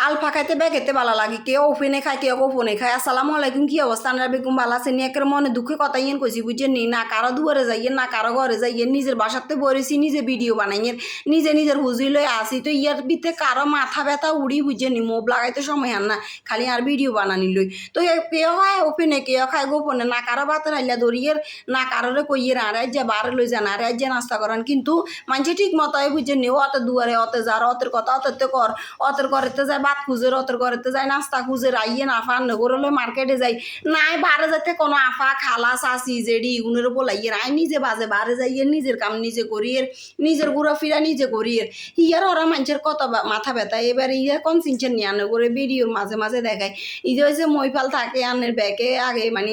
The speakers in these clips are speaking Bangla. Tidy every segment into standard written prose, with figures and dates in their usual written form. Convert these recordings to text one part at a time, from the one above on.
আলফা খাইতে বেগেতে ভালো লাগে কেউ ওপেনে খায় কেউ গোপনে খায়। আসসালামু আলাইকুম, কি অবস্থা? আমরা বেগুম ভালো আছেন? একের মনে দুঃখে কথা ইয়েন কইছি বুঝছেন নি, না কারো দুয়ারে যাইয়েন না কারো ঘরে যাইয়েন, নিজের বাসাতে বরেছি নিজে ভিডিও বানাইয়েন, নিজে নিজের হুজি লই আসি। তো ইয়ার ভিতরে কারো মাথা ব্যথা উড়ি বুঝছেন নি, মোব লাগাইতে সময় আর না, খালি আর ভিডিও বানানি লই। তো কেউ খায় ওপেনে কেউ খায় গোপনে, না কারো বাতের হাইলা ধরিয়ের না কারোরে কইয়ের আর যে বারে লই যান আর যে নাস্তা করেন। কিন্তু মানুষে ঠিক মতো বুঝছেন নি, অত দুয়ারে অত যার অতের কথা অততে কর, অতের করেতে যায় ভাত খুঁজের, অতের করেতে যায় নাস্তা খুঁজের, আইয়ে আফা নগরলে মার্কেটে যাই নাই বারে যাতে কোনো আফা খালা চাচি জেডি উনের বলাইয়ের আই নিজে বাজে বারে যাইয়ের, নিজের কাম নিজে করিয়ের, নিজের ঘুরাফিরা নিজে করিয়ের। ইয়ার ওরা মানুষের কত মাথা ব্যথা। এবার ইয়ে কোন চিনছেন নি আনে করে ভিডিওর মাঝে মাঝে দেখায় এই যে হয়েছে মইফাল থাকে আনের ব্যাগে আগে মানে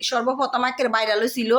সর্বপ্রথম একের ভাইরাল ছিল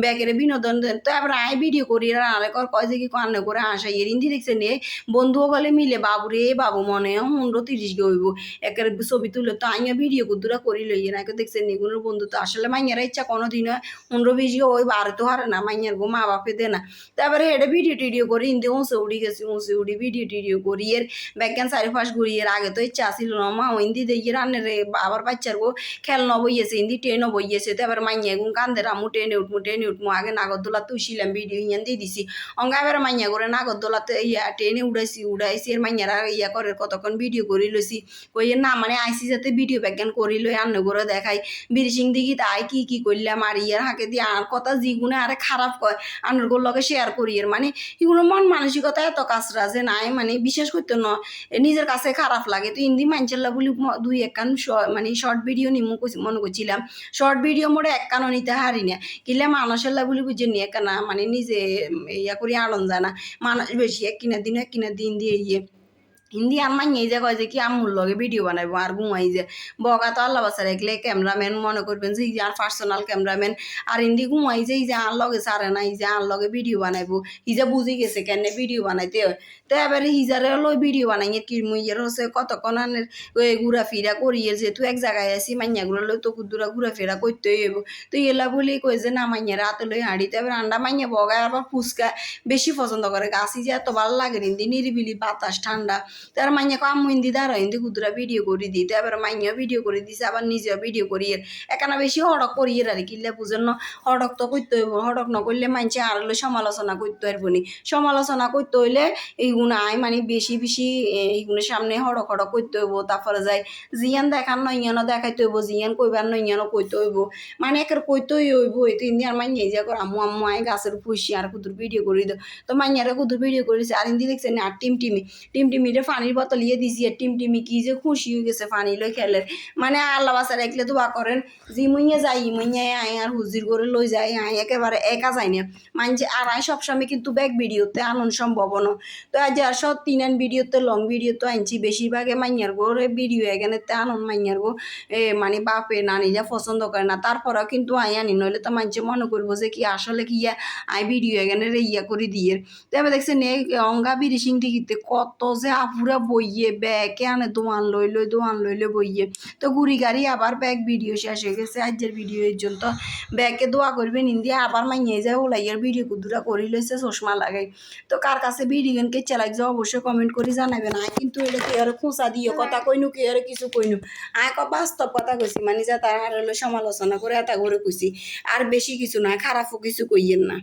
ব্যাগের বিনোদন। তো এবার আই ভিডিও করি আনে কয় যে কি আনে করে আসা এর ইন্দি দেখছে নিয়ে বন্ধুও গলে মিলে বাবুরে বাবু মনে 130 গে হইব একের ছবি তুলে। তো আইয়া ভিডিও কুদুরা করি লইয়ে নাকি দেখছে নিগুনের বন্ধু। তো আসলে মাইয়ারা ইচ্ছা কোনো দিন 15-20 গে ওই বারে তো হারে না, মাইয়ার গো মা বাপে দে না। তারপরে হেঁটে ভিডিও টিডিও করি ইন্দি উঁচে উড়ি গেছি, উঁচে উড়ি ভিডিও টিডিও করি এর ব্যাজ্ঞান চারিপাশ ঘুরি এর। আগে তো ইচ্ছা আসিল না মা ইন্দি দিয়ে রান্নে রে আবার বাচ্চার গো খেলনা বইয়েছে ইন্দি ট্রেনও বইয়েছে। তারপরে মাইয়া গুন কান্দে রামু ট্রেনে উঠমু আগে নাগরদোলা তুইছিলাম ভিডিও ইয়ান দিয়ে দিছি অঙ্গা এবার মাইয়া করে নাগরদোলাতে ইয়া ট্রেনে উড়াইছি এর মাইয়ারা ইয়া করে কতক্ষণ ভিডিও করি লইছি কই না মানে আইসি যাতে ভিডিও বিজ্ঞান করি লই আন্ন করে দেখাই বিরিশিং দিঘি তাই কি করলাম আর ইয়ার হাঁকে দিয়ে আর কথা যিগুনে আরে খারাপ কয় আন্নর গোর লগে শেয়ার করি এর মানে এগুলো মন মানসিকতা এত কাছরা যে নাই মানে বিশ্বাস করতে ন নিজের কাছে খারাপ লাগে। তো হিন্দি মানছেল্লা বলি দুই একখান মানে শর্ট ভিডিও নিমু মনে করছিলাম শর্ট ভিডিও মোড়ে একখানও নিতে হারি না কিনলে মানুষের বলি বুঝে নিয়ে কেনা মানে নিজে ইয়া করি আনন্দ যায় না মানুষ বেশি এক কিনা দিন দিয়ে ইয়ে হিন্দি আর মাইয়াই যে কয় যে কি আম্মুর লগে ভিডিও বানাইবো আর ঘুমাই যে বগা তো আল্লাহ বাসা রাখলে ক্যামেরাম্যান মনে করবেন যে এই যে আর পার্সোনাল ক্যামেরাম্যান আর হিন্দি ঘুমাই যে এই যে আর লগে সারে না এই যে আর লগে ভিডিও বানাইবো হিজা বুঝি গেছে কেন ভিডিও বানাইতে হয়। তো এবারে হিজারে লই ভিডিও বানাইয়ে কি মুইয়ের হচ্ছে কতক্ষণ আনের ঘুরাফিরা করিয়ে যেহেতু এক জায়গায় আছি মাইয়াগুলো লই তো কুদুরা ঘুরাফিরা করতে হইব। তো এলা বলি কই যে না মাইয়া রাতে লই হাঁড়িতে এবার আন্ডা মাইয়া বগায় আবার ফুচকা বেশি পছন্দ করে গাছি যে এত ভালো লাগে হিন্দি নিরিবিলি বাতাস ঠান্ডা। তার মাইয়া কো আম্মু হিন্দি দাঁড়া হিন্দি কুদুরা ভিডিও করে দিই। তো এবার মাইয়াও ভিডিও করে দিছে আবার নিজেও ভিডিও করিয়ে এখানে বেশি হড়ক করিয়ে আর কিনলে বুঝেন না হড়ক তো করতে হইব হড়ক না করলে মাইনছে আর হলে সমালোচনা করতে পারবো নি সমালোচনা করতে হইলে এইগুলো আয় মানে বেশি বেশি এইগুলোর সামনে হড়ক হড়ক করতে হইব। তারপরে যাই জিয়ান দেখান নয় ইয়ানও দেখাইতে হইব জিয়ান কইবার নয় ইয়ানও কইতে হইব মানে একের কইতেই হইব। এই তিন দিন আর মাইয়া যা করে আম্মু আম্মু আয় গাছের ফুসি আর কুদুর ভিডিও করে দাও। তো মাইয়ারা কুদুর ভিডিও করেছে আর হিন্দি দেখছে না আর টিমটিমিরে পানির বোতল ইয়ে দিছি আর টিমটিমি কি যে খুশি হয়ে গেছে পানি লই খেলে মানে আল্লাহ বাসা রাখলে দোয়া করেন জি মুইয়া যাই মুইয়া আয় আর হুজির করে লই যাই আয় একেবারে একা যাই না মানছে আর আয় সবসময় কিন্তু ব্যাক ভিডিওতে আনন্দ সম্ভব ন। তো আজ আর সব তিনান ভিডিওতে লং ভিডিও তো আনছি বেশিরভাগে মাইয়ার গোরে ভিডিও এখানে আনন্দ মাইয়ার গো মানে বাপে নানি যা পছন্দ করে না তারপরেও কিন্তু আয় আনি নইলে তো মানছে মনে করবো যে কি আসলে কি আয় ভিডিও এখানে ইয়া করে দিয়ে। তো এবার দেখছেন অঙ্গা বিরিশিং টিকিতে কত যে আপুরা বইয়ে ব্যাগে আনে দোয়ান লইলে বইয়ে। তো গুড়ি গাড়ি আবার ব্যাগ ভিডিও শেষ হয়ে গেছে আজকের ভিডিও এর জন্য। তো ব্যাগে দোয়া করবেন ইন্দি আবার মাইয়ে যায় ওলাইয়ের ভিডিও কুদুরা করি লইছে চশমা লাগাই। তো কার কাছে ভিডিও কে চালাইছে অবশ্যই কমেন্ট করে জানাবেন। আয় কিন্তু এটা কি আর খোঁচা দিও কথা কইনু কি আর কিছু কইনু আয় বাস্তব কথা কইছি মানে যা তার হলো সমালোচনা করে এটা করে কইছি আর বেশি কিছু না খারাপও কিছু কইয়েন না।